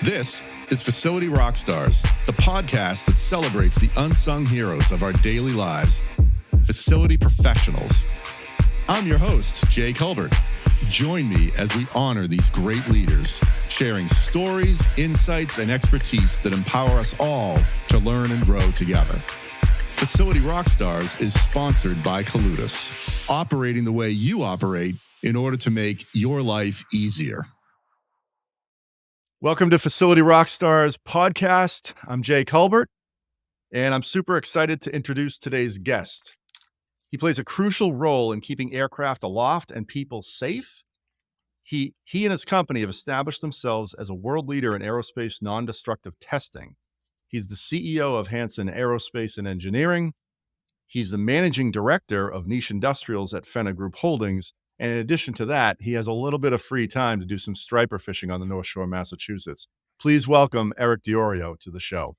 This is Facility Rockstars, the podcast that celebrates the unsung heroes of our daily lives, facility professionals. I'm your host, Jay Culbert. Join me as we honor these great leaders, sharing stories, insights, and expertise that empower us all to learn and grow together. Facility Rockstars is sponsored by Coludus, operating the way you operate in order to make your life easier. Welcome to Facility Rockstars podcast. I'm Jay Culbert, and I'm super excited to introduce today's guest. He plays a crucial role in keeping aircraft aloft and people safe. He and his company have established themselves as a world leader in aerospace non-destructive testing. He's the CEO of Hansen Aerospace and Engineering. He's the managing director of niche industrials at Phenna Group Holdings. And in addition to that, he has a little bit of free time to do some striper fishing on the North Shore, Massachusetts. Please welcome Eric Diorio to the show.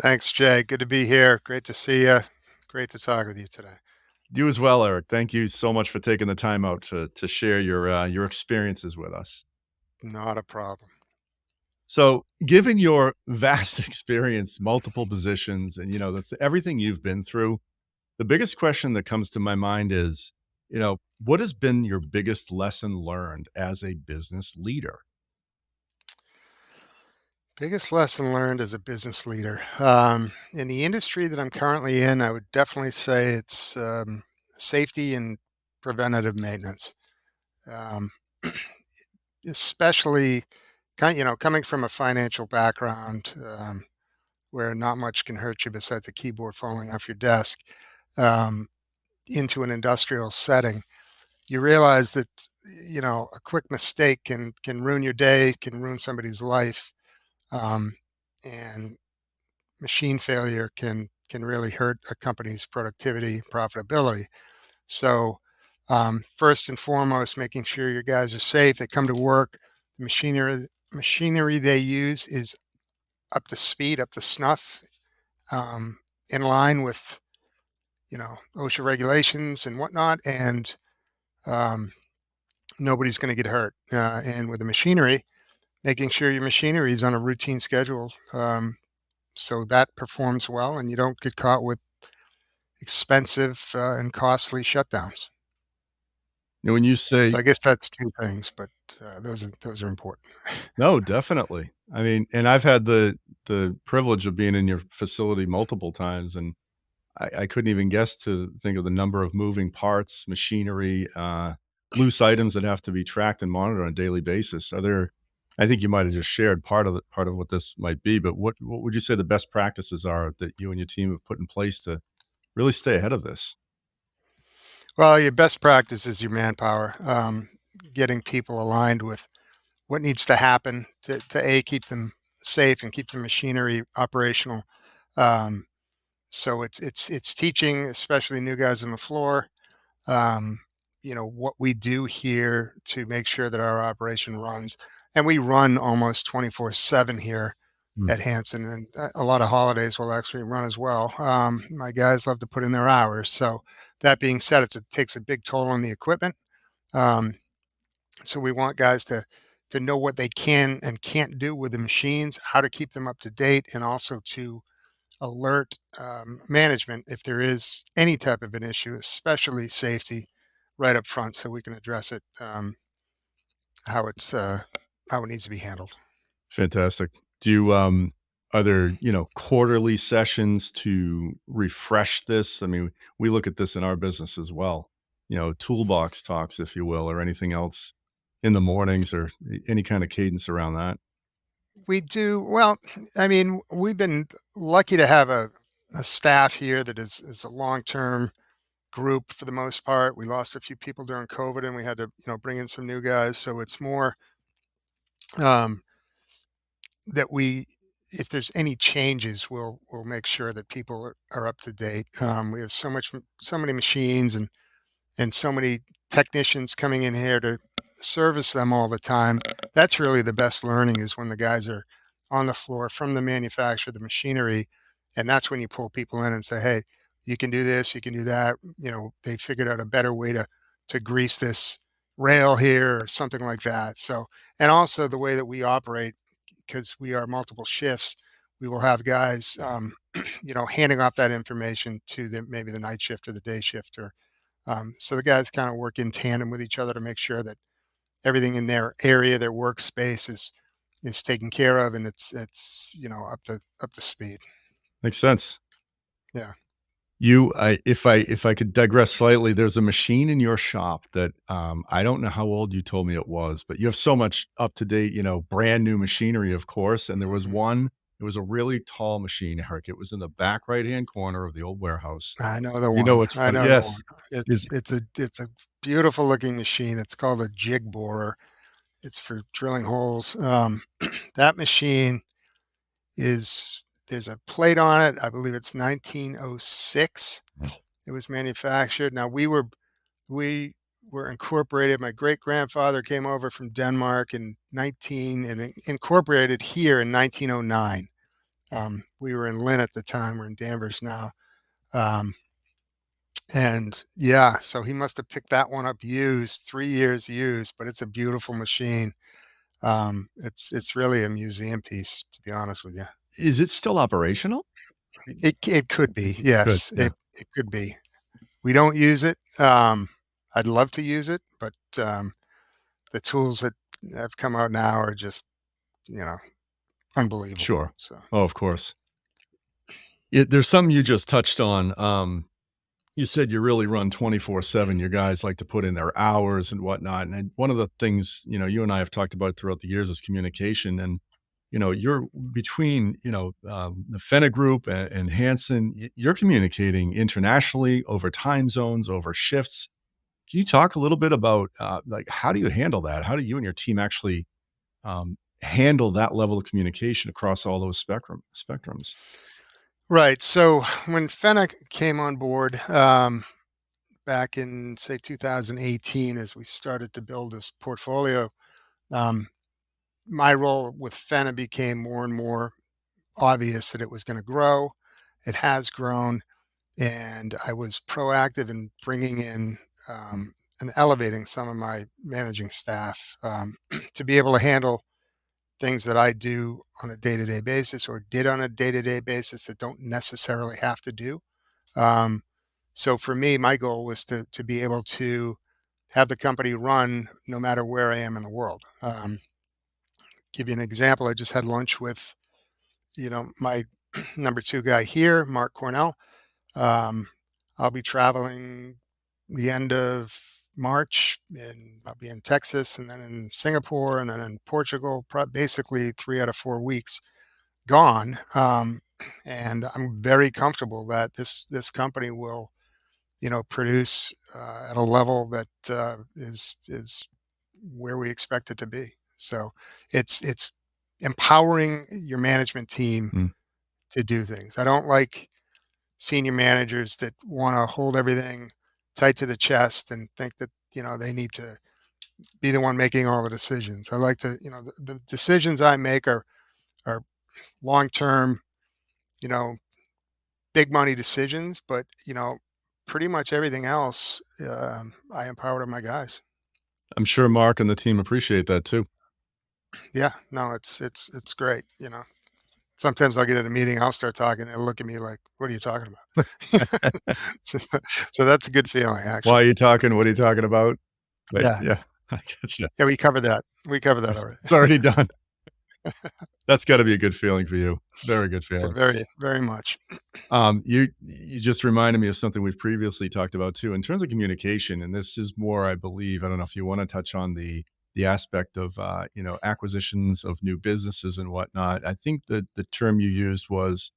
Thanks, Jay. Good to be here. Great to see you. Great to talk with you today. You as well, Eric. Thank you so much for taking the time out to share your experiences with us. Not a problem. So, given your vast experience, multiple positions, and everything you've been through, the biggest question that comes to my mind is, what has been your biggest lesson learned as a business leader? Biggest lesson learned as a business leader. In the industry that I'm currently in, I would definitely say it's safety and preventative maintenance. Especially, coming from a financial background where not much can hurt you besides a keyboard falling off your desk, into an industrial setting. You realize that, a quick mistake can ruin your day, can ruin somebody's life. And machine failure can really hurt a company's productivity, profitability. So first and foremost, making sure your guys are safe. They come to work. The machinery they use is up to speed, up to snuff, in line with OSHA regulations and whatnot, and nobody's going to get hurt. And with the machinery, making sure your machinery is on a routine schedule, so that performs well and you don't get caught with expensive and costly shutdowns. When you say, So I guess that's two things, but those are important. no, definitely. I mean, and I've had the privilege of being in your facility multiple times, and I couldn't even guess to think of the number of moving parts, machinery, loose items that have to be tracked and monitored on a daily basis. I think you might have just shared part of what this might be, but what would you say the best practices are that you and your team have put in place to really stay ahead of this? Well, your best practice is your manpower, getting people aligned with what needs to happen to keep them safe and keep the machinery operational. So it's teaching, especially new guys on the floor, what we do here to make sure that our operation runs. And we run almost 24/7 here at Hansen, and a lot of holidays will actually run as well. My guys love to put in their hours. So that being said, it takes a big toll on the equipment. So we want guys to know what they can and can't do with the machines, how to keep them up to date, and also to alert management if there is any type of an issue, especially safety, right up front, so we can address it how it needs to be handled. Fantastic. Do you are there quarterly sessions to refresh this? I mean, we look at this in our business as well. Toolbox talks, if you will, or anything else in the mornings, or any kind of cadence around that. We do. Well, I mean, we've been lucky to have a staff here that is a long-term group for the most part. We lost a few people during COVID, and we had to, bring in some new guys. So it's more that if there's any changes, we'll make sure that people are up to date. We have so many machines and so many technicians coming in here to service them all the time. That's really the best learning, is when the guys are on the floor from the manufacturer, the machinery, and that's when you pull people in and say, hey, you can do this, you can do that. They figured out a better way to grease this rail here or something like that. So, and also the way that we operate because we are multiple shifts, we will have guys, handing off that information to maybe the night shift or the day shift, or so the guys kind of work in tandem with each other to make sure that everything in their area, their workspace, is taken care of, and it's up to speed. Makes sense. Yeah. If I could digress slightly, there's a machine in your shop that I don't know how old you told me it was, but you have so much up to date, brand new machinery, of course. And there was Mhm. one, it was a really tall machine, Eric. It was in the back right hand corner of the old warehouse. I know the You know one. what's I funny? know the one. Yes. It's Is it's a beautiful looking machine. It's called a jig borer. It's for drilling holes. That machine is there's a plate on it. I believe it's 1906. It was manufactured. Now we were incorporated. My great grandfather came over from Denmark in 19 and incorporated here in 1909. We were in Lynn at the time. We're in Danvers now. Um, and yeah, so he must have picked that one up used, 3 years used, but it's a beautiful machine. It's really a museum piece, to be honest with you. is it still operational? It could be, Good. yes, Yeah. it could be. We don't use it. I'd love to use it, but the tools that have come out now are just, you know, unbelievable. Sure. So Oh, of course. There's something you just touched on. You said you really run 24/7. Your guys like to put in their hours and whatnot. And one of the things, you and I have talked about throughout the years is communication. And, you're between, the Phenna Group and Hansen, you're communicating internationally over time zones, over shifts. Can you talk a little bit about like how do you handle that? How do you and your team actually handle that level of communication across all those spectrums? right. So when Fennec came on board, back in say 2018, as we started to build this portfolio, um, my role with Fenna became more and more obvious that it was going to grow. It has grown, and I was proactive in bringing in and elevating some of my managing staff to be able to handle things that I do on a day-to-day basis or did on a day-to-day basis that don't necessarily have to do. Um, so for me, my goal was to be able to have the company run no matter where I am in the world. Give you an example. I just had lunch with my number two guy here, Mark Cornell. Um, I'll be traveling the end of March, and I'll be in Texas, and then in Singapore, and then in Portugal. Basically, 3 out of 4 weeks gone. And I'm very comfortable that this company will, produce at a level that is where we expect it to be. So it's empowering your management team Mm. to do things. I don't like senior managers that want to hold everything tight to the chest and think that they need to be the one making all the decisions. I like to, the decisions I make are long term, you know, big money decisions, but pretty much everything else, I empower my guys. I'm sure Mark and the team appreciate that too. Yeah, no, it's great. Sometimes I'll get in a meeting, I'll start talking, they'll look at me like, "What are you talking about?" so, so that's a good feeling, Why are actually. you talking? What are you talking about? But Yeah, yeah, I get you. yeah, we covered that. We covered that already. It's already done. That's gotta be a good feeling for you. Very good It's a feeling. very, very much. You just reminded me of something we've previously talked about too, in terms of communication, and this is more, I believe, I don't know if you wanna touch on the aspect of, acquisitions of new businesses and whatnot. I think the term you used was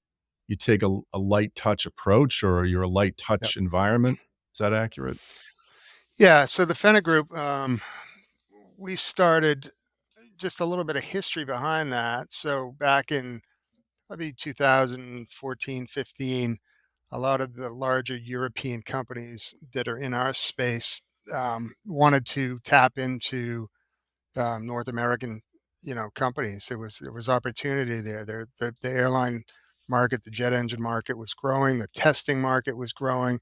you take a light touch approach or you're a light Yep. touch environment. Is that accurate? Yeah. So the Phenna Group, we started just a little bit of history behind that. So back in probably 2014, 15, a lot of the larger European companies that are in our space wanted to tap into North American, companies. There was opportunity there. The airline market, the jet engine market was growing. The testing market was growing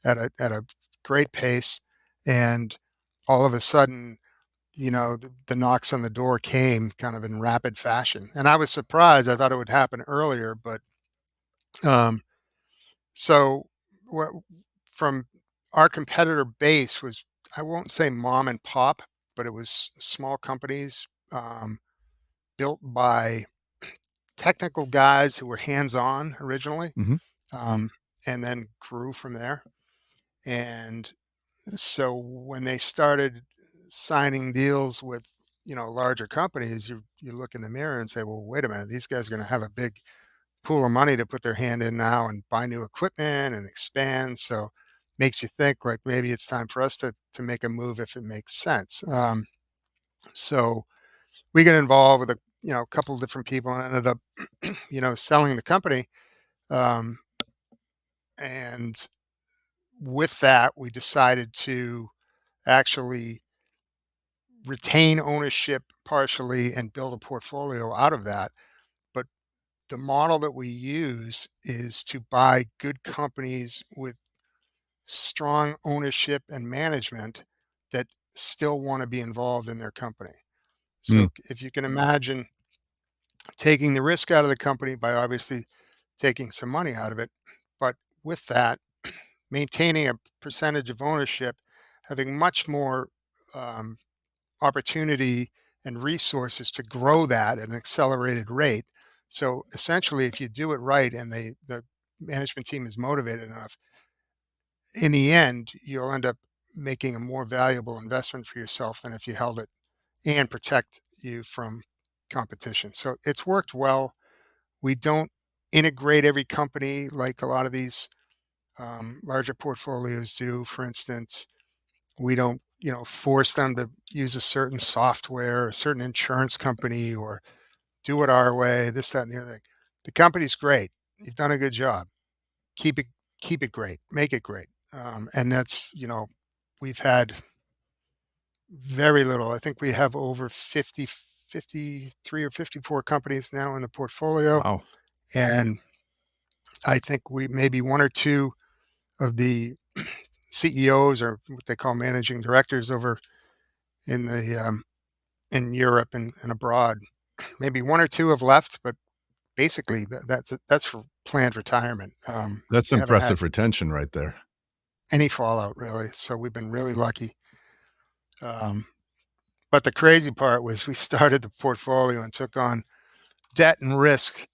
at a great pace, and all of a sudden, the knocks on the door came kind of in rapid fashion. And I was surprised. I thought it would happen earlier, but um, so what from our competitor base was, I won't say mom and pop, but it was small companies built by technical guys who were hands-on originally, Hmm. um, and then grew from there. And so when they started signing deals with, larger companies, you look in the mirror and say, well, wait a minute, these guys are going to have a big pool of money to put their hand in now and buy new equipment and expand. So makes you think like maybe it's time for us to make a move if it makes sense. So we got involved with a couple of different people and ended up selling the company. Um, and with that, we decided to actually retain ownership partially and build a portfolio out of that. But the model that we use is to buy good companies with strong ownership and management that still want to be involved in their company. Mm. So if you can imagine taking the risk out of the company by obviously taking some money out of it, but with that, maintaining a percentage of ownership, having much more um, opportunity and resources to grow that at an accelerated rate. So essentially, if you do it right and the management team is motivated enough, in the end, you'll end up making a more valuable investment for yourself than if you held it and protect you from competition. So it's worked well. We don't integrate every company like a lot of these larger portfolios do. For instance, we don't, force them to use a certain software, a certain insurance company, or do it our way, this, that, and the other thing. The company's great. You've done a good job. Keep it, keep it great. Make it great. And that's, we've had very little. I think we have over 53 or 54 companies now in the portfolio. Wow. And I think we maybe one or two of the CEOs or what they call managing directors over in the in Europe and abroad. Maybe one or two have left, but basically that's for planned retirement. That's We haven't had impressive retention right there. any fallout really, so we've been really lucky. Um, but the crazy part was we started the portfolio and took on debt and risk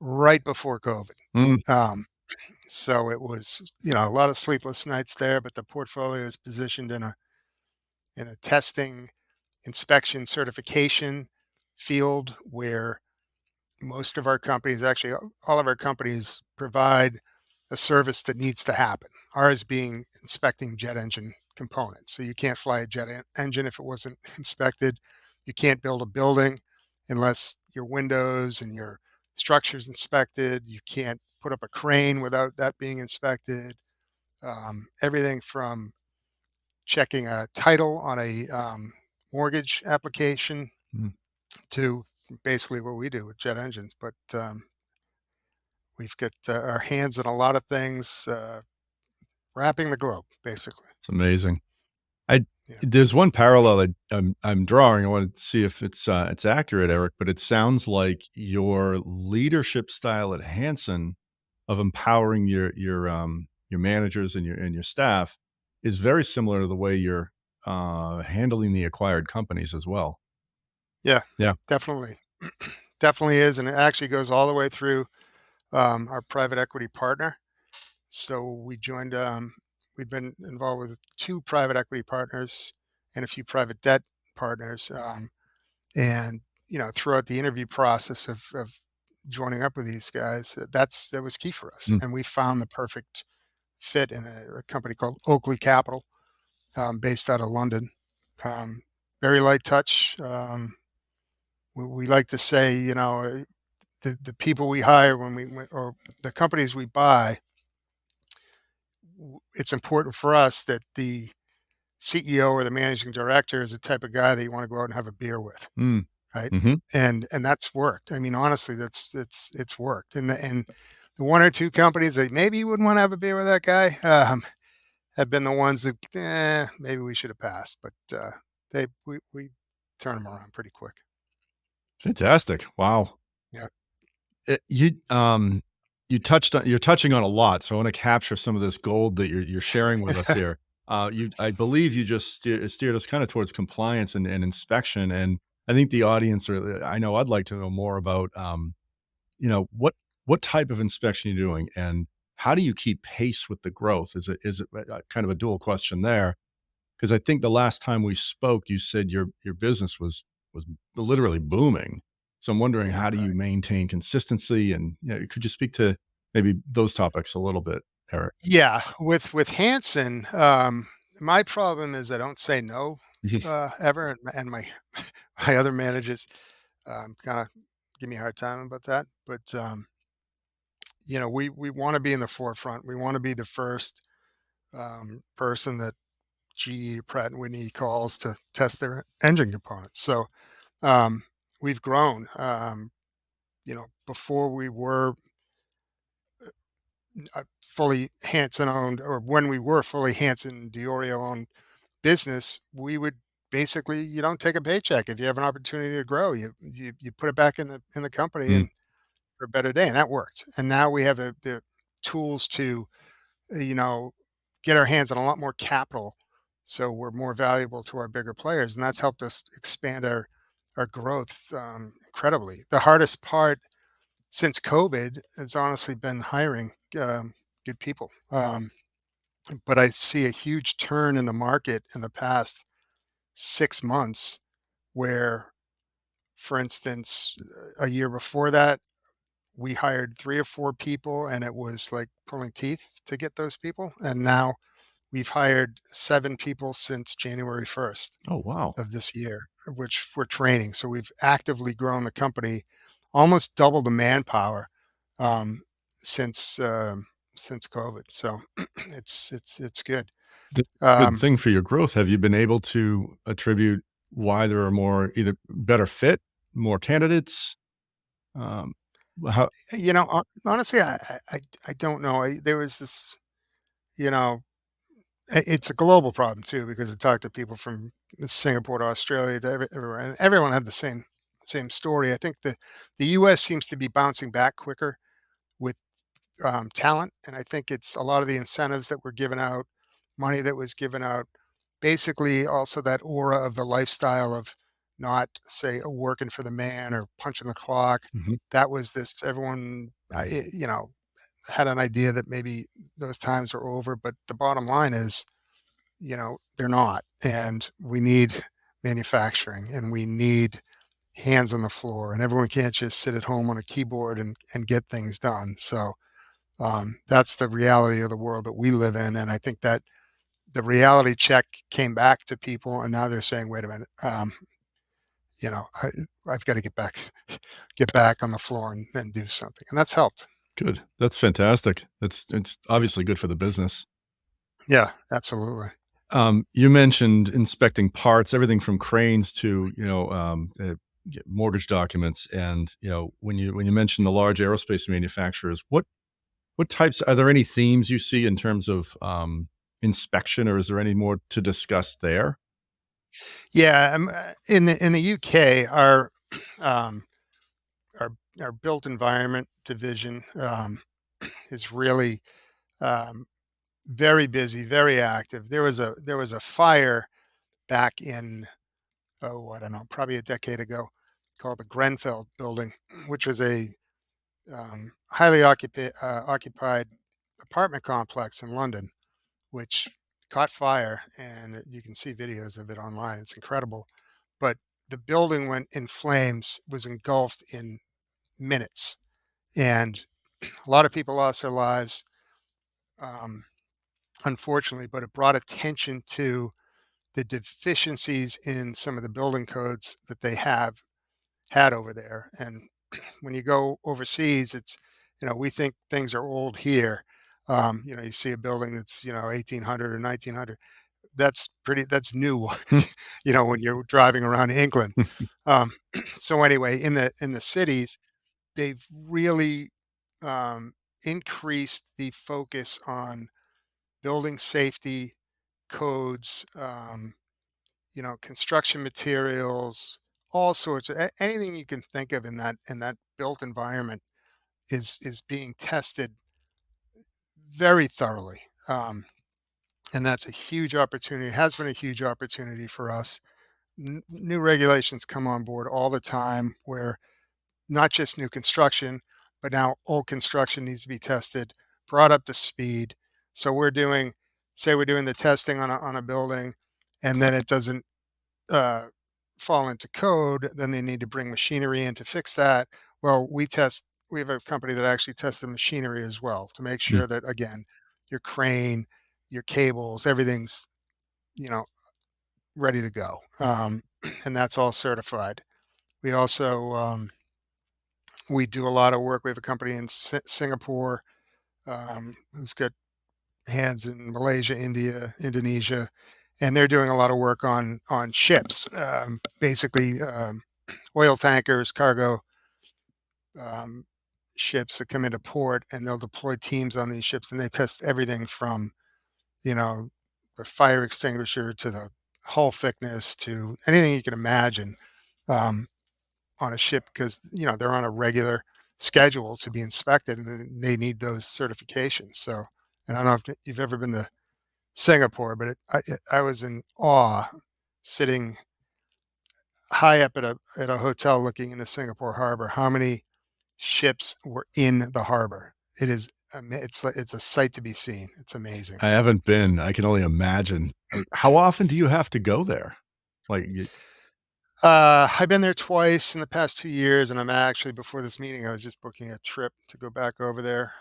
right before COVID. Mm. Um, so it was a lot of sleepless nights there, but the portfolio is positioned in a testing, inspection, certification field where most of our companies, actually all of our companies, provide a service that needs to happen. Ours being inspecting jet engine components. So you can't fly a engine if it wasn't inspected. You can't build a building unless your windows and your structure's inspected. You can't put up a crane without that being inspected. Everything from checking a title on a mortgage application Mm. to basically what we do with jet engines. But we've got our hands in a lot of things, wrapping the globe, basically. It's amazing. I Yeah. There's one parallel that I'm drawing. I want to see if it's accurate, Eric. But it sounds like your leadership style at Hansen of empowering your managers and your staff is very similar to the way you're handling the acquired companies as well. Yeah, Yeah. definitely. Definitely is. And it actually goes all the way through our private equity partner. So we've been involved with two private equity partners and a few private debt partners. And, throughout the interview process of joining up with these guys, that was key for us. Mm. And we found the perfect fit in a company called Oakley Capital, based out of London. Um, Very light touch. We like to say, the people we hire or the companies we buy, it's important for us that the CEO or the managing director is the type of guy that you want to go out and have a beer with, Mm. right? Mhm. And that's worked. I mean, honestly, it's worked. And the one or two companies that maybe you wouldn't want to have a beer with that guy have been the ones that maybe we should have passed. But we turn them around pretty quick. Fantastic. Wow. Yeah. You're touching on a lot, so I wanna capture some of this gold that you're sharing with us here. I believe you just steered us kinda towards compliance and inspection, and I think the audience, or I know I'd like to know more about, what type of inspection you're doing, and how do you keep pace with the growth? Is it kind of a dual question there? Because I think the last time we spoke, you said your business was literally booming. So I'm wondering, how do Right. you maintain consistency? And could you speak to maybe those topics a little bit, Eric? Yeah, with Hansen, my problem is I don't say no ever, and my my other managers kind of give me a hard time about that. But we want to be in the forefront. We want to be the first person that GE, Pratt and Whitney calls to test their engine components. So we've grown. Before we were fully Hansen owned, or when we were fully Hansen Diorio owned business, we would basically, you don't take a paycheck. If you have an opportunity to grow, you put it back in the company Mm, and for a better day, and that worked. And now we have the tools to you know get our hands on a lot more capital, so we're more valuable to our bigger players, and that's helped us expand our growth incredibly. The hardest part since COVID has honestly been hiring good people. But I see a huge turn in the market in the past 6 months where, for instance, a year before that, we hired 3 or 4 people and it was like pulling teeth to get those people. And now we've hired 7 people since January 1st oh, wow. of this year, which we're training. So we've actively grown the company, almost double the manpower um, since since COVID. So it's good. Th- Good Um, thing for your growth. Have you been able to attribute why there are more, either better fit, more candidates? Um, how? Honestly, I don't know. There was this, you know, it's a global problem too because I talked to people from Singapore to Australia to everywhere, and everyone had the same story. I think the U.S. seems to be bouncing back quicker with talent, and I think it's a lot of the incentives that were given out, money that was given out, basically also that aura of the lifestyle of not say working for the man or punching the clock. Mhm. That was this everyone, had an idea that maybe those times are over, but the bottom line is, they're not. And we need manufacturing and we need hands on the floor, and everyone can't just sit at home on a keyboard and get things done. So that's the reality of the world that we live in. And I think that the reality check came back to people and now they're saying, wait a minute, you know, I, I've got to get back on the floor and do something. And that's helped. Good. That's fantastic. It's obviously good for the business. Yeah, absolutely. You mentioned inspecting parts, everything from cranes to, mortgage documents, and when you mention the large aerospace manufacturers, what types, are there any themes you see in terms of inspection, or is there any more to discuss there? Yeah, in the UK, um, our built environment division is really um, very busy, very active. There was a fire back in, oh, I don't know, probably a decade ago, called the Grenfell building, which was a highly occupied apartment complex in London, which caught fire, and you can see videos of it online. It's incredible. But the building went in flames, was engulfed in minutes, and a lot of people lost their lives, um, unfortunately. But it brought attention to the deficiencies in some of the building codes that they have had over there. And when you go overseas, we think things are old here. You see a building that's 1800 or 1900. That's new. When you're driving around England. Um, so anyway, in the cities, they've really increased the focus on building safety codes. construction materials, all sorts of anything you can think of in that built environment is being tested very thoroughly. And that's a huge opportunity. It has been a huge opportunity for us. New regulations come on board all the time where not just new construction, but now old construction needs to be tested, brought up to speed. So say we're doing the testing on a building, and then it doesn't uh, fall into code, then they need to bring machinery in to fix that. Well, we have a company that actually tests the machinery as well to make Mm. sure that, again, your crane, your cables, everything's, you know, ready to go. And that's all certified. We also, we do a lot of work. We have a company in Singapore who's got hands in Malaysia, India, Indonesia, and they're doing a lot of work on ships, basically oil tankers, cargo um, ships that come into port, and they'll deploy teams on these ships, and they test everything from you know the fire extinguisher to the hull thickness to anything you can imagine um, on a ship because they're on a regular schedule to be inspected, and they need those certifications. So, and I don't know if you've ever been to Singapore, but I was in awe sitting high up at a hotel looking into Singapore harbor, how many ships were in the harbor. It's a sight to be seen. It's amazing. I haven't been. I can only imagine. How often do you have to go there? Like, I've been there twice in the past 2 years, and I'm actually before this meeting, I was just booking a trip to go back over there.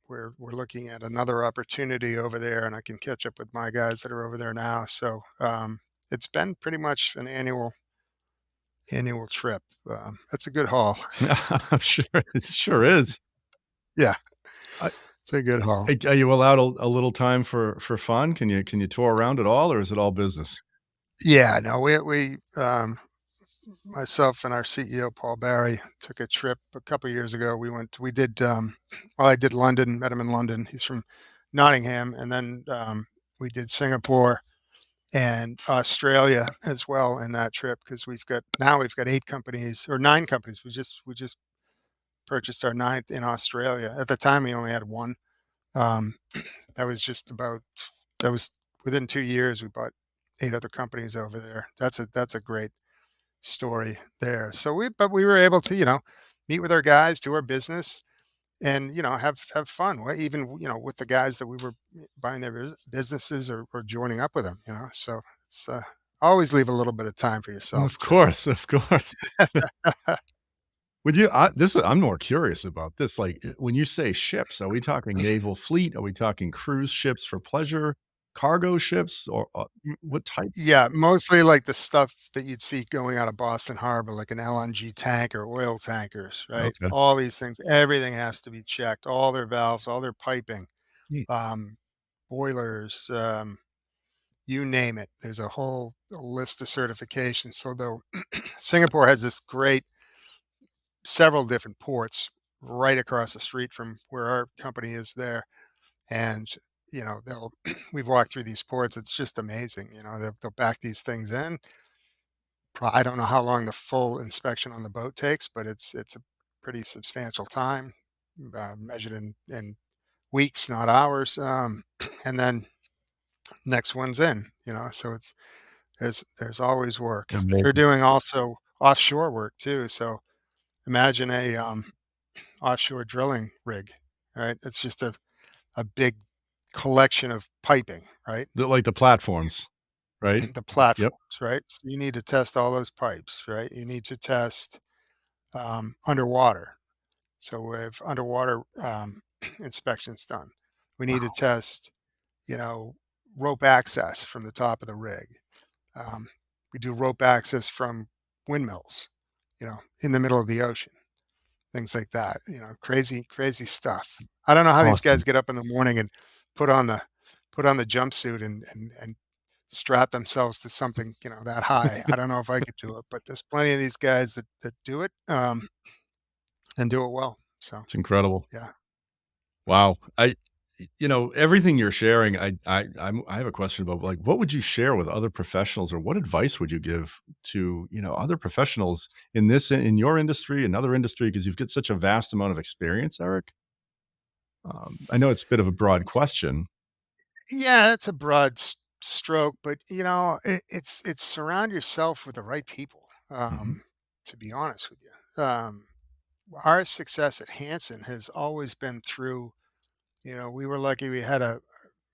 We're looking at another opportunity over there, and I can catch up with my guys that are over there now. So it's been pretty much an annual trip. That's a good haul. I'm sure it sure is. Yeah, I it's a good haul. are you allowed a little time for fun? Can you tour around at all, or is it all business? Yeah, no, myself and our CEO Paul Barry took a trip a couple of years ago. We did, well, I did London, met him in London. He's from Nottingham, and then we did Singapore and Australia as well in that trip because we've got 8 companies or 9 companies. We just purchased our ninth in Australia. At the time, we only had one. Um, that was just about that was within 2 years. We bought 8 other companies over there. That's a great story there. But we were able to, meet with our guys, do our business, and have fun. Even with the guys that we were buying their businesses or joining up with them. So it's always leave a little bit of time for yourself, Of Jay. course, of course. Would you I'm more curious about this, like, when you say ships, are we talking naval fleet? Are we talking cruise ships for pleasure, cargo ships, or, what type? Yeah, mostly like the stuff that you'd see going out of Boston Harbor, like an LNG tank or oil tankers, right? Okay. All these things, everything has to be checked, all their valves, all their piping, Hmm. um, boilers, you name it. There's a whole list of certifications. So though Singapore has this great several different ports right across the street from where our company is there. And they'll we've walked through these ports. It's just amazing. They'll back these things in. I don't know how long the full inspection on the boat takes, but it's a pretty substantial time, measured in weeks, not hours. And then next one's in. So there's always work. They're Amazing. doing also offshore work too. So imagine a offshore drilling rig. Right, it's just a big collection of piping. Right, Like the platforms, right? the Yep. platforms. Right, so you need to test all those pipes. Right, you need to test underwater. So we have underwater inspections done. We need to Wow. test, rope access from the top of the rig. Um, we do rope access from windmills, in the middle of the ocean, things like that. Crazy, crazy stuff. I don't know how these guys Awesome. get up in the morning and put on the put on the jumpsuit and strap themselves to something, that high. I don't know if I could do it, but there's plenty of these guys that do it and do it well. So It's incredible. yeah. Wow. Everything you're sharing, I have a question about, like, what would you share with other professionals, or what advice would you give to, other professionals in your industry, another industry, because you've got such a vast amount of experience, Eric? I know it's a bit of a broad question. Yeah, that's a broad stroke, but it's surround yourself with the right people. Mhm. To be honest with you, our success at Hansen has always been through. We were lucky we had a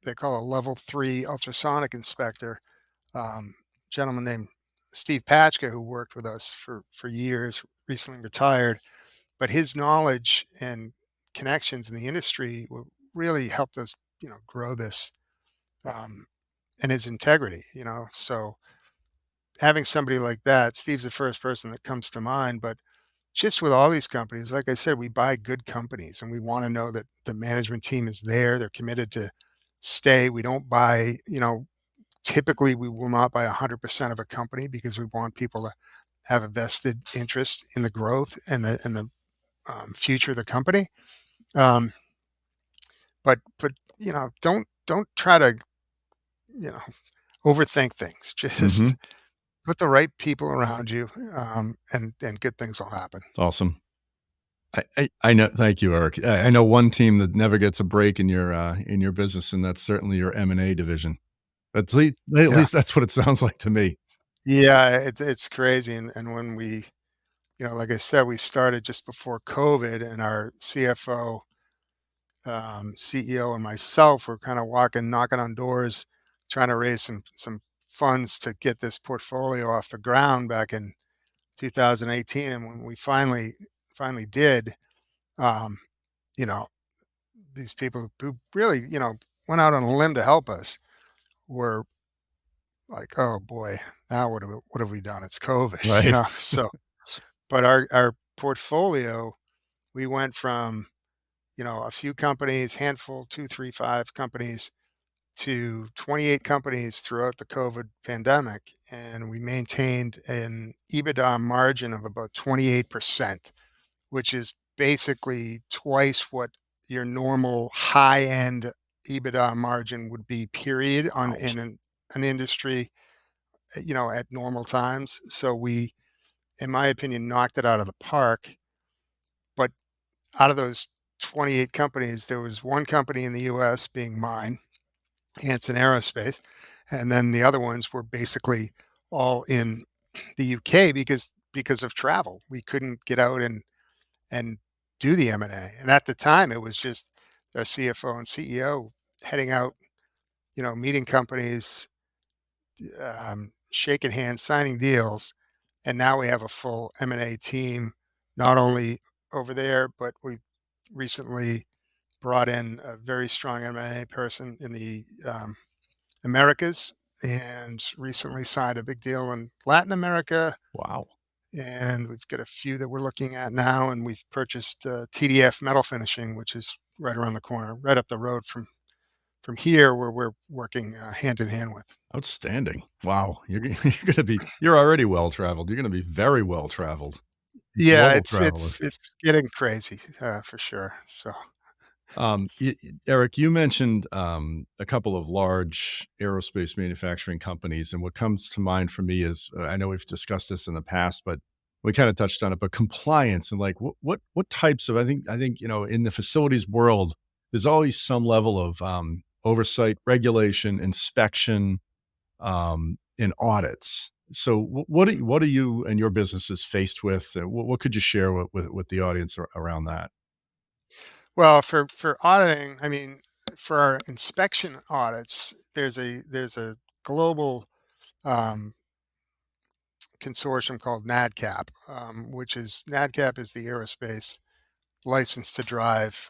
they call a level three ultrasonic inspector, gentleman named Steve Patchka, who worked with us for years, recently retired, but his knowledge and connections in the industry really helped us, grow this, um, and his integrity. So having somebody like that, Steve's the first person that comes to mind, but just with all these companies, like I said, we buy good companies and we want to know that the management team is there. They're committed to stay. We don't buy, typically we will not buy 100% of a company because we want people to have a vested interest in the growth and the future of the company. Um, but don't try to you know overthink things. Just Mhm. put the right people around you, and good things will happen. Awesome. I know. Thank you, Eric. I know one team that never gets a break in your business, and that's certainly your M&A division. At Yeah, least that's what it sounds like to me. yeah, it's crazy. And when we, like I said, we started just before COVID, and our CFO, CEO, and myself were kind of knocking on doors, trying to raise some funds to get this portfolio off the ground back in 2018. And when we finally did, um, you know, these people who really, went out on a limb to help us were like, "Oh boy, now what have we done? It's COVID," Right. So, but our portfolio, we went from, a few companies, handful, 2, 3, 5 companies, to 28 companies throughout the COVID pandemic, and we maintained an EBITDA margin of about 28%, which is basically twice what your normal high-end EBITDA margin would be, period, on Wow. in an industry, at normal times. So we, in my opinion, knocked it out of the park. But out of those 28 companies, there was one company in the US, being mine, Hansen Aerospace, and then the other ones were basically all in the UK because of travel. We couldn't get out and do the M&A. And at the time, it was just our CFO and CEO heading out, meeting companies, shaking hands, signing deals, and now we have a full M&A team, not only over there, but we recently brought in a very strong M&A person in the Americas, and recently signed a big deal in Latin America. Wow. And we've got a few that we're looking at now, and we've purchased TDF Metal Finishing, which is right around the corner, right up the road from here, where we're working hand in hand with. Outstanding. Wow. You're already well traveled. You're gonna be very well traveled. Yeah, Global it's traveler. it's it's getting crazy, for sure. So Eric, you mentioned a couple of large aerospace manufacturing companies, and what comes to mind for me is, I know we've discussed this in the past, but we kind of touched on it. But compliance, and like what types of, I think in the facilities world, there's always some level of oversight, regulation, inspection, and audits. So what are you and your businesses faced with? What could you share with the audience around that? well, for auditing, I mean, for our inspection audits, there's a global um, consortium called NADCAP, which is NADCAP is the aerospace license to drive.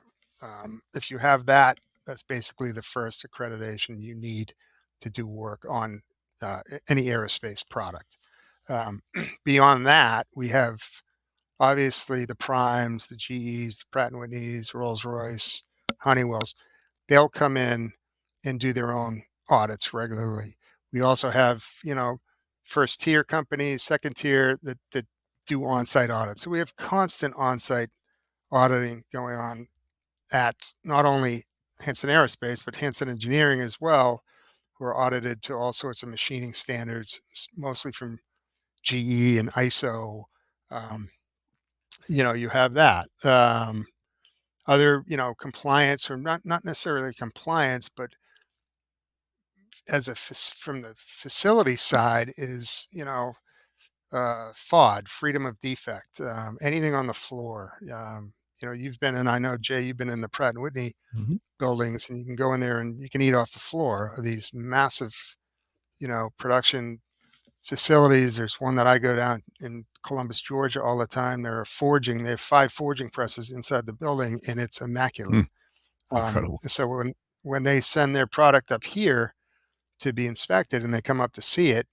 If you have that, that's basically the first accreditation you need to do work on any aerospace product. Beyond that, we have obviously the primes, the GEs, the Pratt and Whitneys, Rolls Royce, Honeywells. They'll come in and do their own audits regularly. We also have, first tier companies, second tier, that do on-site audits. So we have constant on-site auditing going on at not only Hansen Aerospace, but Hansen Engineering as well, who are audited to all sorts of machining standards, mostly from GE and ISO. Um, you have that. Other, compliance, or not necessarily compliance, but from the facility side is, FOD, freedom of defect, anything on the floor. You've been in, I know, Jay, you've been in the Pratt and Whitney Mhm. buildings, and you can go in there and you can eat off the floor of these massive, production facilities. There's one that I go down in Columbus, Georgia all the time. They have 5 forging presses inside the building, and it's immaculate. Hmm. Incredible. So when they send their product up here to be inspected and they come up to see it,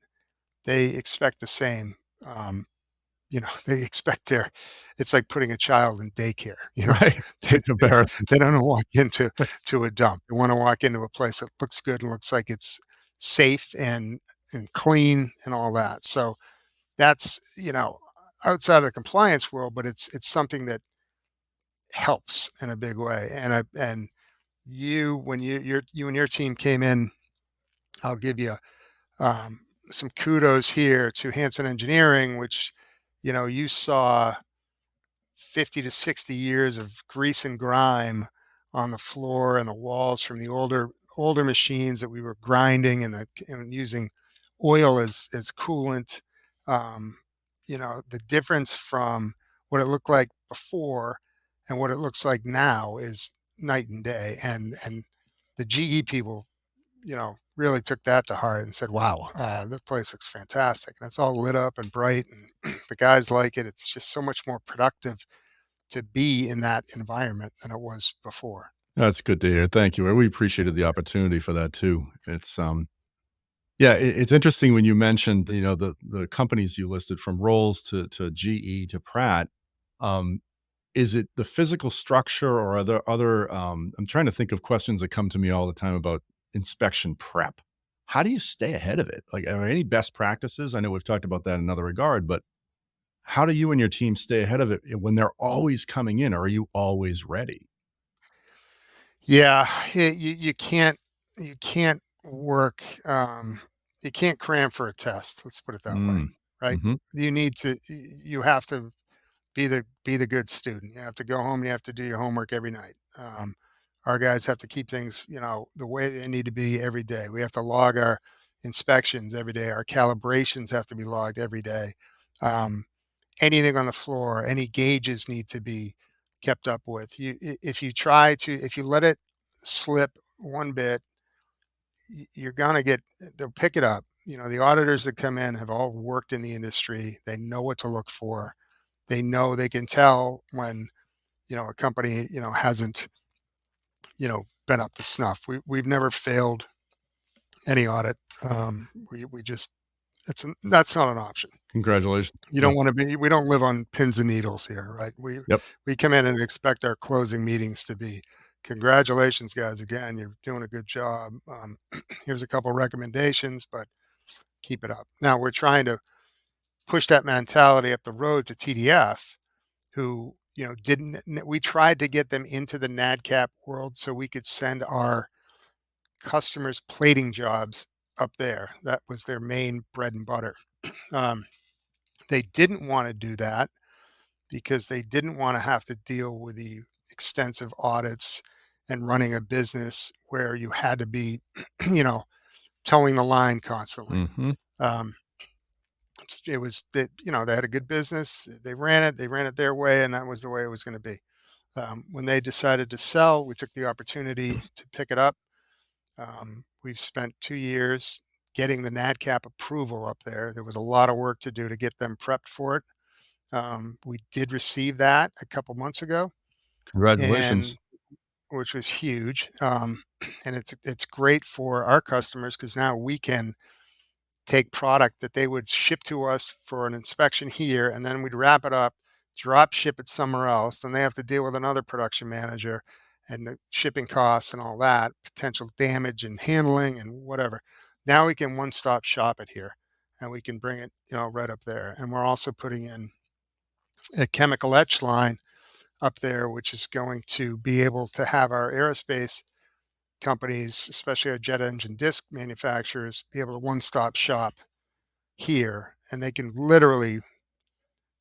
they expect the same. Um, they expect it's like putting a child in daycare. Right. They, In comparison. they don't walk into to a dump. They want to walk into a place that looks good and looks like it's safe and clean and all that. So that's, outside of the compliance world, but it's something that helps in a big way. And you and your team came in, I'll give you um, some kudos here to Hansen Engineering, which, you saw 50 to 60 years of grease and grime on the floor and the walls from the older machines that we were grinding and using oil as coolant. Um, the difference from what it looked like before and what it looks like now is night and day. And the GE people, really took that to heart and said, "Wow, this place looks fantastic, and it's all lit up and bright, and the guys like it. It's just so much more productive to be in that environment than it was before." That's good to hear. Thank you. We appreciated the opportunity for that too. Yeah, it's interesting when you mentioned, the companies you listed from Rolls to GE to Pratt. Um, is it the physical structure or are there other, I'm trying to think of questions that come to me all the time about inspection prep. How do you stay ahead of it? Like, are there any best practices? I know we've talked about that in another regard, but how do you and your team stay ahead of it when they're always coming in? Or are you always ready? Yeah, you can't work. You can't cram for a test. Let's put it that way, Mm. right? Mhm. You have to be the good student. You have to go home and you have to do your homework every night. Our guys have to keep things, the way they need to be every day. We have to log our inspections every day. Our calibrations have to be logged every day. Um, Anything on the floor, any gauges need to be kept up with. If you let it slip one bit, you're gonna they'll pick it up. The auditors that come in have all worked in the industry. They know what to look for. They know they can tell when, a company, hasn't, been up to snuff. We've never failed any audit. We just, that's not an option. Congratulations. You Yeah. don't want to be, we don't live on pins and needles here, right? Yep. We come in and expect our closing meetings to be, congratulations, guys. Again, you're doing a good job. Here's a couple recommendations, but keep it up. Now we're trying to push that mentality up the road to TDF, who, didn't, we tried to get them into the NADCAP world so we could send our customers plating jobs up there. That was their main bread and butter. Um, they didn't want to do that because they didn't want to have to deal with the extensive audits and running a business where you had to be, you know, towing the line constantly. Mhm. Um, it was that, they had a good business, they ran it their way, and that was the way it was going to be. When they decided to sell, we took the opportunity to pick it up. We've spent 2 years getting the NADCAP approval up there. There was a lot of work to do to get them prepped for it. We did receive that a couple months ago, Congratulations. and which was huge. And it's great for our customers because now we can take product that they would ship to us for an inspection here, and then we'd wrap it up, drop ship it somewhere else. Then they have to deal with another production manager and the shipping costs and all that, potential damage and handling and whatever. Now we can one stop shop it here and we can bring it, right up there. And we're also putting in a chemical etch line up there, which is going to be able to have our aerospace companies, especially our jet engine disc manufacturers, be able to one-stop shop here, and they can literally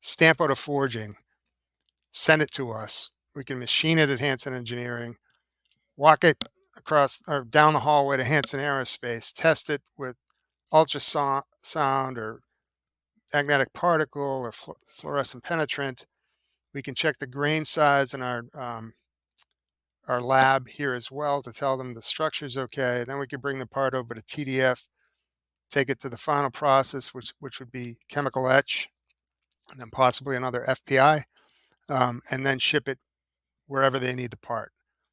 stamp out a forging, send it to us. We can machine it at Hansen Engineering, walk it across or down the hallway to Hansen Aerospace, test it with ultrasound or magnetic particle or fluorescent penetrant. We can check the grain size in our lab here as well to tell them the structure is okay. Then we can bring the part over to TDF, take it to the final process, which would be chemical etch, and then possibly another FPI, and then ship it wherever they need the part.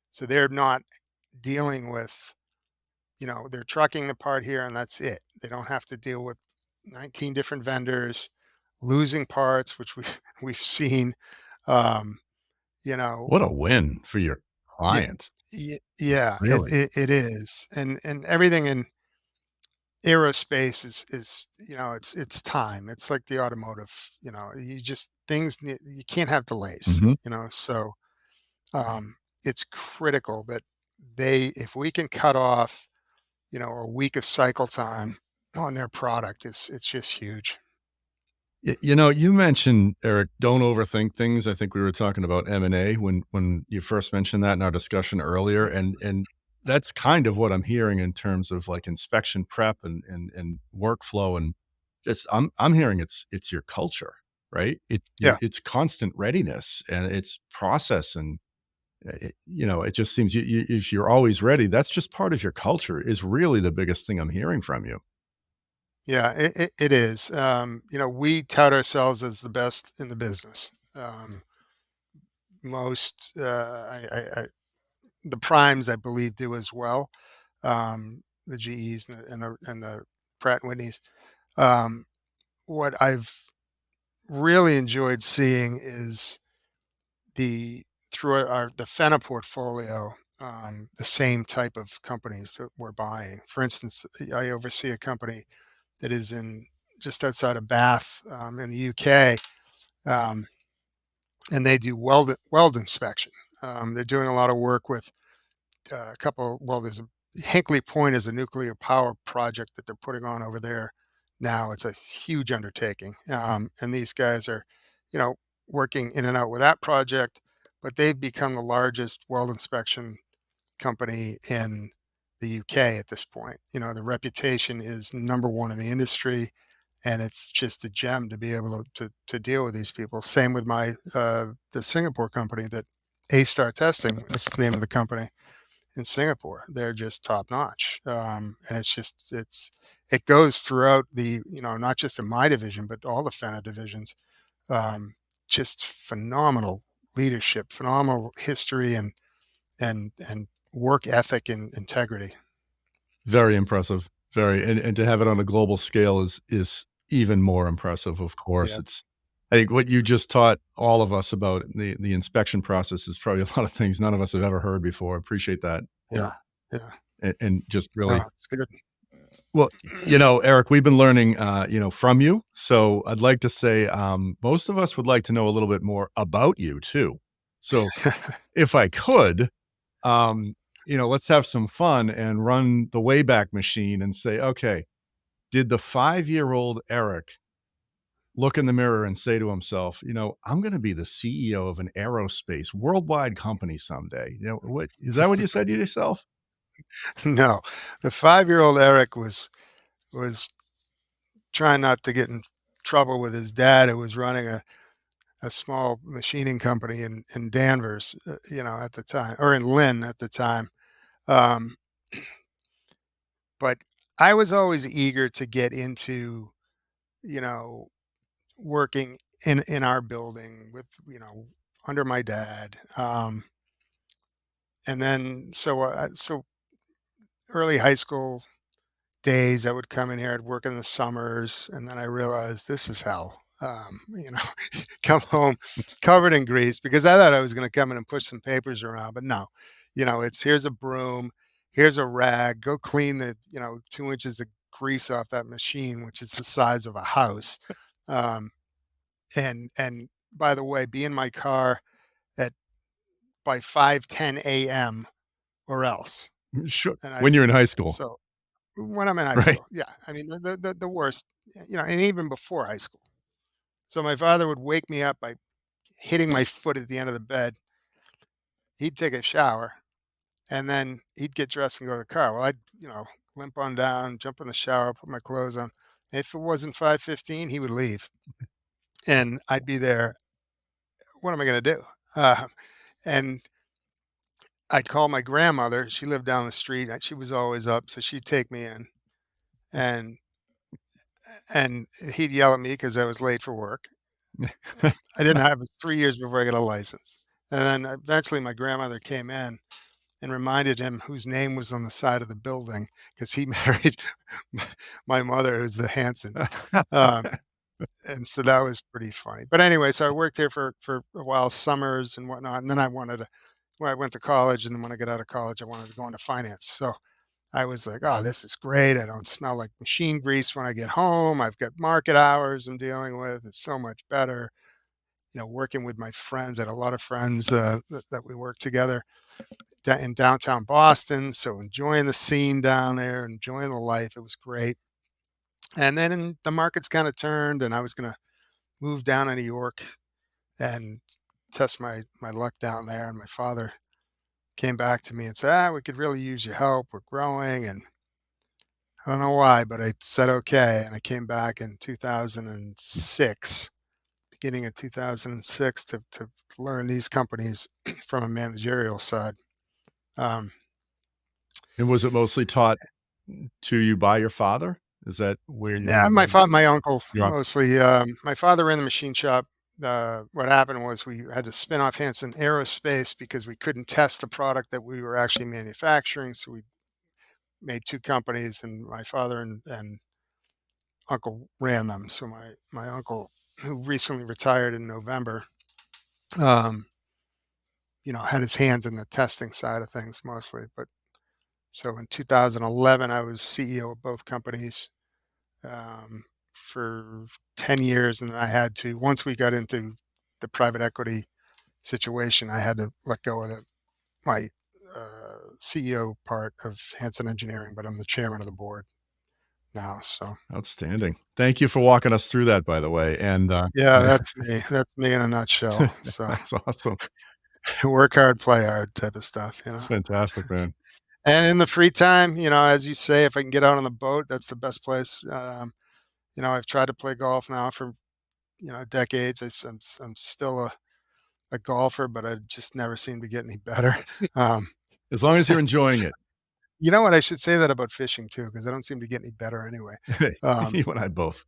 So they're not dealing with, they're trucking the part here and that's it. They don't have to deal with 19 different vendors, losing parts, which we've seen. Um, you know, What a win for your yeah, clients. yeah, Really? it is, and everything in aerospace is it's time. It's like the automotive. You just you can't have delays. Mhm. So um, it's critical that if we can cut off a week of cycle time on their product, it's just huge. You mentioned, Eric, don't overthink things. I think we were talking about M&A when you first mentioned that in our discussion earlier, and that's kind of what I'm hearing in terms of, like, inspection prep and workflow, and just I'm hearing it's your culture, right? Yeah, It's constant readiness, and it's process, and, it just seems if you're always ready, that's just part of your culture is really the biggest thing I'm hearing from you. yeah, it is. We tout ourselves as the best in the business. Most the primes, I believe, do as well. The GEs and the Pratt and Whitneys. Um, what I've really enjoyed seeing is the through the Phenna portfolio, the same type of companies that we're buying. For instance, I oversee a company that is in just outside of Bath, in the UK, um, and they do weld inspection. They're doing a lot of work with a couple. Well, there's a Hinkley Point is a nuclear power project that they're putting on over there now. It's a huge undertaking, and these guys are, you know, working in and out with that project. But they've become the largest weld inspection company in the UK at this point. The reputation is number one in the industry, and it's just a gem to be able to deal with these people. Same with the Singapore company that A Star Testing. That's the name of the company in Singapore. They're just top notch, and it goes throughout not just in my division but all the Fena divisions. Um, just phenomenal leadership, phenomenal history, and work ethic and integrity. Very impressive. Very, and to have it on a global scale is even more impressive, of course. Yeah, I think what you just taught all of us about the inspection process is probably a lot of things none of us have ever heard before. Appreciate that. yeah, yeah. And just No, really it's good. well, Eric, we've been learning, from you. So I'd like to say, most of us would like to know a little bit more about you too. So if I could, um, let's have some fun and run the Wayback Machine and say, okay, did the 5-year-old Eric look in the mirror and say to himself, I'm going to be the CEO of an aerospace worldwide company someday? What is that what you said to yourself? No, the 5-year-old Eric was trying not to get in trouble with his dad, who was running a small machining company in Danvers, at the time, or in Lynn at the time. Um, but I was always eager to get into, you know, working in our building with, under my dad. And then so early high school days, I would come in here, I'd work in the summers, and then I realized this is hell. Come home covered in grease because I thought I was going to come in and push some papers around, but no, it's here's a broom, here's a rag, go clean the 2 inches of grease off that machine, which is the size of a house. Um, and by the way, be in my car at by 5:10 a.m. or else. Sure. And I When you're in said, high school, so when I'm in high right? school, yeah, I mean the worst, and even before high school. So my father would wake me up by hitting my foot at the end of the bed. He'd take a shower, and then he'd get dressed and go to the car. Well, I'd, limp on down, jump in the shower, put my clothes on. If it wasn't 5:15, he would leave, and I'd be there. What am I going to do? And I'd call my grandmother. She lived down the street. She was always up, so she'd take me in, and he'd yell at me because I was late for work. I didn't have it 3 years before I got a license, and then eventually my grandmother came in and reminded him whose name was on the side of the building because he married my mother, who's the Hansen. Um, and so that was pretty funny. But anyway, so I worked here for a while, summers and whatnot. And then when I went to college, and then when I got out of college, I wanted to go into finance. So I was like, oh, this is great. I don't smell like machine grease when I get home. I've got market hours I'm dealing with. It's so much better. Working with my friends. I had a lot of friends that we worked together in downtown Boston. So enjoying the scene down there, enjoying the life. It was great. And then the markets kind of turned, and I was going to move down to New York and test my luck down there. And my father came back to me and said, we could really use your help. We're growing. And I don't know why, but I said, okay. And I came back in 2006, beginning of 2006 to learn these companies from a managerial side. And was it mostly taught to you by your father? Is that where you Yeah, my uncle your uncle? mostly. My father ran the machine shop. What happened was we had to spin off Hansen Aerospace because we couldn't test the product that we were actually manufacturing. So we made two companies, and my father and uncle ran them. So my uncle, who recently retired in November, um, had his hands in the testing side of things mostly. But so in 2011, I was CEO of both companies. For 10 years. And then I had to, once we got into the private equity situation, I had to let go of my CEO part of Hansen Engineering, but I'm the chairman of the board now. So Outstanding. Thank you for walking us through that, by the way. And yeah, that's me. That's me in a nutshell. So that's awesome. work hard, play hard type of stuff. It's fantastic, man. And in the free time, as you say, if I can get out on the boat, that's the best place. I've tried to play golf now for, decades. I'm still a golfer, but I just never seem to get any better. Um, As long as you're enjoying it. you know what? I should say that about fishing too, because I don't seem to get any better anyway. Um, You and I both.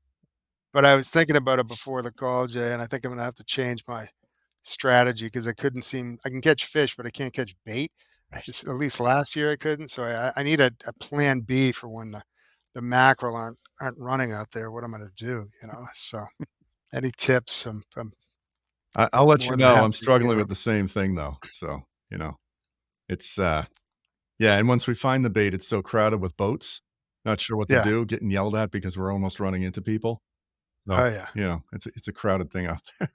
but I was thinking about it before the call, Jay, and I think I'm gonna have to change my strategy because I can catch fish, but I can't catch bait. Right. At least last year I couldn't. So I need a plan B for when the mackerel aren't running out there. What I'm gonna do. So any tips? I'm I'll let you more than know. happy I'm to hear struggling with 'em. the same thing though. So, it's yeah, and once we find the bait, it's so crowded with boats. Not sure what to Yeah. do, getting yelled at because we're almost running into people. So, Oh yeah. it's a crowded thing out there.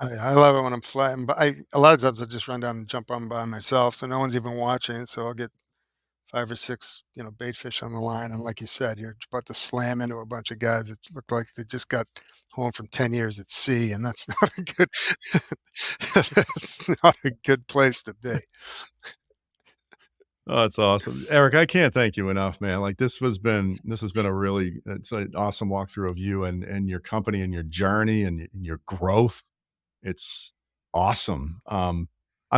I love it when I'm flying, but a lot of times I just run down and jump on by myself, so no one's even watching. So I'll get 5 or 6, bait fish on the line, and like you said, you're about to slam into a bunch of guys that look like they just got home from 10 years at sea, and that's not a good that's not a good place to be. Oh, that's awesome. Eric, I can't thank you enough, man. Like this has been a really it's an awesome walkthrough of you and your company and your journey and your growth. It's awesome. I'm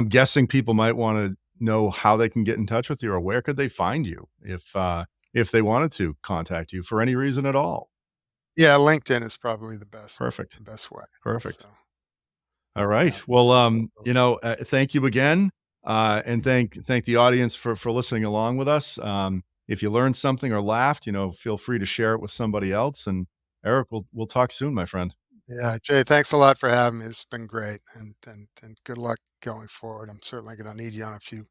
guessing people might wanna know how they can get in touch with you or where could they find you if they wanted to contact you for any reason at all. Yeah, LinkedIn is probably Perfect. the best way. Perfect. So, All yeah. right. Well, thank you again, and thank the audience for listening along with us. If you learned something or laughed, feel free to share it with somebody else. And Eric, we'll talk soon, my friend. Yeah, Jay, thanks a lot for having me. It's been great, and good luck going forward. I'm certainly gonna need you on a few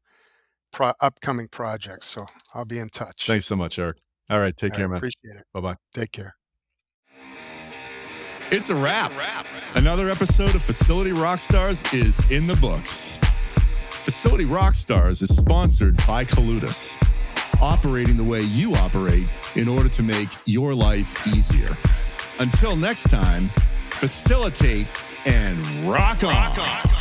upcoming projects, so I'll be in touch. Thanks so much, Eric. All right, take All right, care, man. appreciate it. Bye bye. Take care. It's a wrap. Another episode of Facility Rockstars is in the books. Facility Rockstars is sponsored by Colutus, operating the way you operate in order to make your life easier. Until next time, facilitate and rock on.